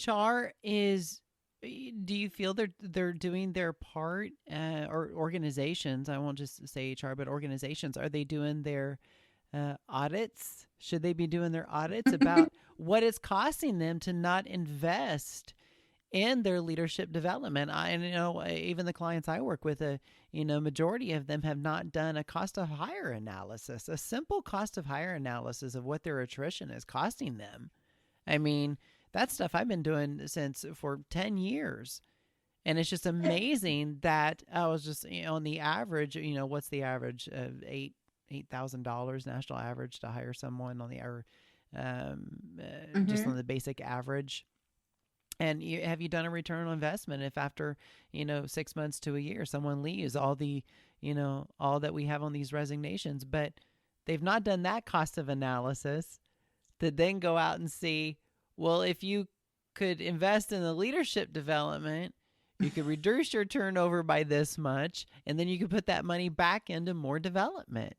HR is, do you feel they're doing their part, or organizations? I won't just say HR, but organizations, are they doing their audits? Should they be doing their audits about what it's costing them to not invest in their leadership development? And even the clients I work with, majority of them have not done a cost of hire analysis, a simple cost of hire analysis of what their attrition is costing them. I mean, that's stuff I've been doing for 10 years. And it's just amazing that I was just, on the average, what's the average of $8,000 national average to hire someone on the hour, just on the basic average. And have you done a return on investment if after, 6 months to a year, someone leaves, all that we have on these resignations, but they've not done that cost of analysis to then go out and see, well, if you could invest in the leadership development, you could reduce your turnover by this much, and then you could put that money back into more development.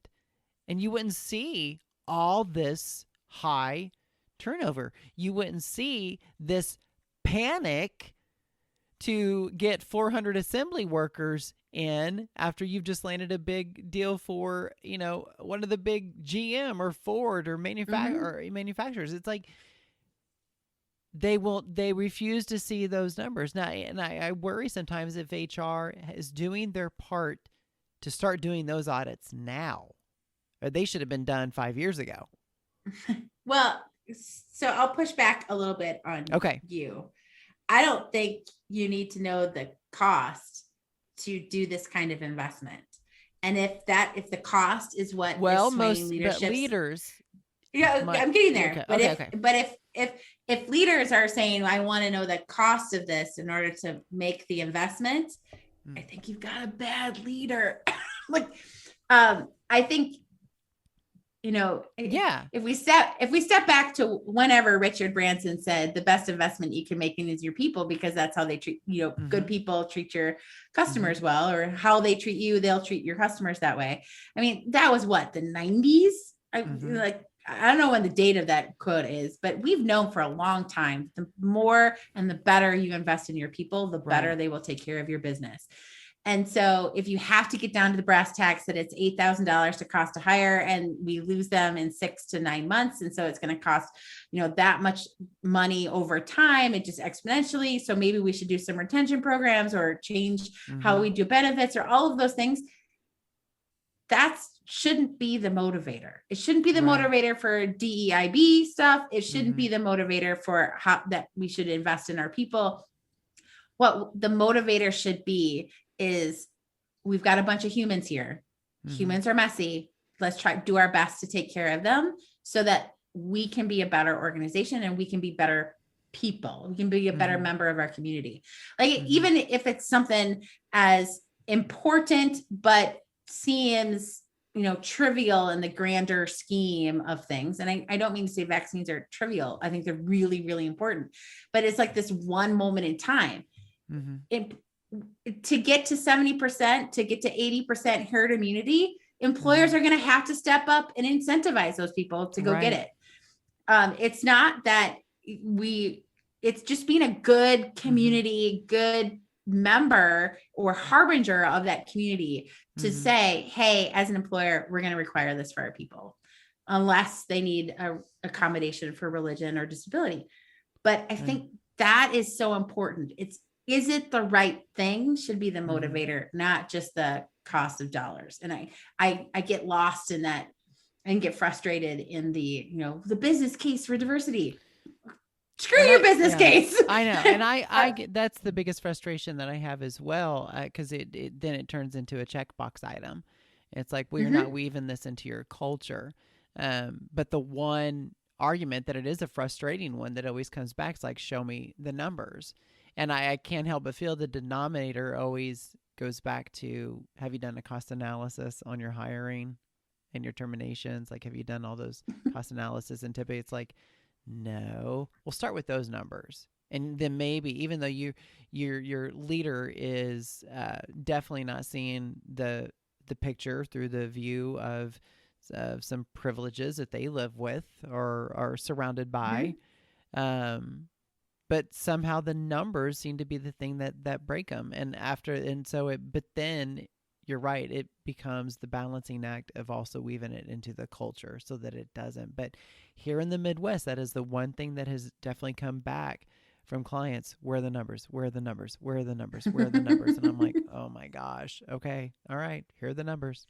And you wouldn't see all this high turnover. You wouldn't see this panic to get 400 assembly workers in after you've just landed a big deal for, one of the big GM or Ford or manufacturers. It's like they refuse to see those numbers. Now, and I worry sometimes if HR is doing their part to start doing those audits now, or they should have been done 5 years ago. Well, so I'll push back a little bit on you. I don't think you need to know the cost to do this kind of investment. And if the cost is what is swaying leaders. Yeah, I'm getting there. But if leaders are saying, I want to know the cost of this in order to make the investment, I think you've got a bad leader. I think, if we step back to whenever Richard Branson said the best investment you can make is your people, because that's how they treat, good people treat your customers well, or how they treat you, they'll treat your customers that way. I mean, that was what, the 90s? I don't know when the date of that quote is, but we've known for a long time, the more and the better you invest in your people, the better they will take care of your business. And so if you have to get down to the brass tacks that it's $8,000 to cost to hire, and we lose them in 6 to 9 months, and so it's going to cost, that much money over time, it just exponentially. So maybe we should do some retention programs or change how we do benefits or all of those things. That shouldn't be the motivator. It shouldn't be the motivator for DEIB stuff. It shouldn't be the motivator for how that we should invest in our people. What the motivator should be is, we've got a bunch of humans here. Humans are messy. Let's try to do our best to take care of them so that we can be a better organization and we can be better people. We can be a better member of our community. Even if it's something as important, but seems, trivial in the grander scheme of things. And I don't mean to say vaccines are trivial. I think they're really, really important, but it's like this one moment in time. To get to 70%, to get to 80% herd immunity, employers are going to have to step up and incentivize those people to go get it. It's not that it's just being a good community, good member or harbinger of that community to say, hey, as an employer, we're going to require this for our people, unless they need a accommodation for religion or disability. But I think that is so important. Is it the right thing should be the motivator, not just the cost of dollars. And I get lost in that and get frustrated in the business case for diversity. Screw your business case. I know. And I get, that's the biggest frustration that I have as well. Cause then it turns into a checkbox item. It's like, we're not weaving this into your culture. But the one argument that it is a frustrating one that always comes back is like, show me the numbers. And I can't help but feel the denominator always goes back to, have you done a cost analysis on your hiring and your terminations? Like, have you done all those cost analysis? And typically it's like, no. We'll start with those numbers. And then maybe, even though your leader is definitely not seeing the picture through the view of some privileges that they live with or are surrounded by, but somehow the numbers seem to be the thing that break them. But then you're right, it becomes the balancing act of also weaving it into the culture so that it doesn't. But here in the Midwest, that is the one thing that has definitely come back from clients. Where are the numbers? Where are the numbers? Where are the numbers? Where are the numbers? And I'm like, oh my gosh, okay, all right, here are the numbers.